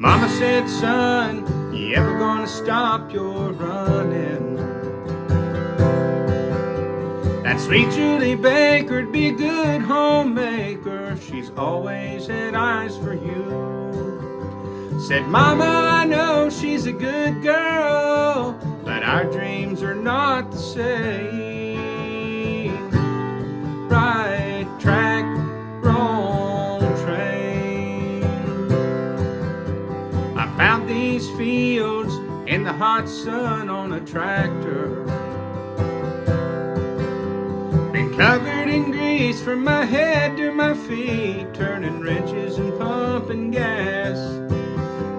Mama said, son, you ever gonna stop your running? That sweet Julie Baker'd be a good homemaker. She's always had eyes for you. Said, Mama, I know she's a good girl, but our dreams are not the same. Right track, wrong train. I found these fields in the hot sun on a tractor. Been covered in grease from my head to my feet, turning wrenches and pumping gas.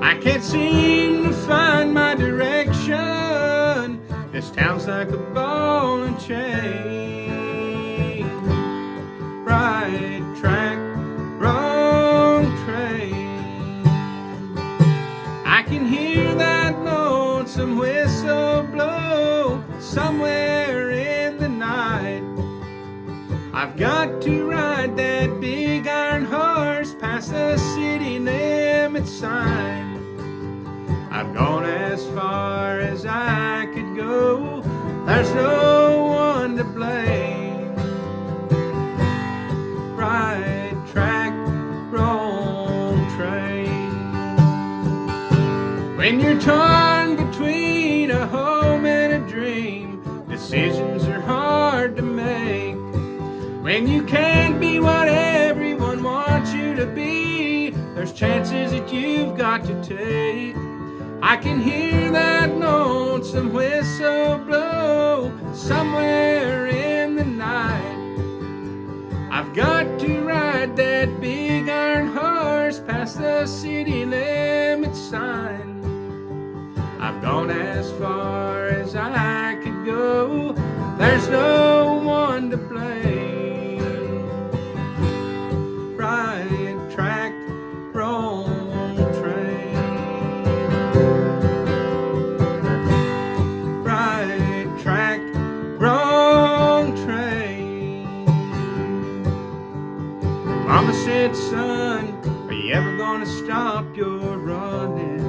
I can't seem to find my direction. This town's like a ball and chain. Right track, wrong train. I can hear that lonesome whistle blow somewhere in the night. I've got to ride that big iron horse past the city limit sign. I've gone as far as I could go. There's no one to blame. Right track, wrong train. When you're torn between a home and a dream, decisions are hard to make. When you can't be what everyone wants you to be, there's chances that you've got to take. I can hear that lonesome whistle blow somewhere in the night. I've got to ride that big iron horse past the city limit sign. I've gone as far as I could go. There's no one to blame. Right track, wrong train. Right track, wrong train. Mama said, son, are you ever gonna stop your running?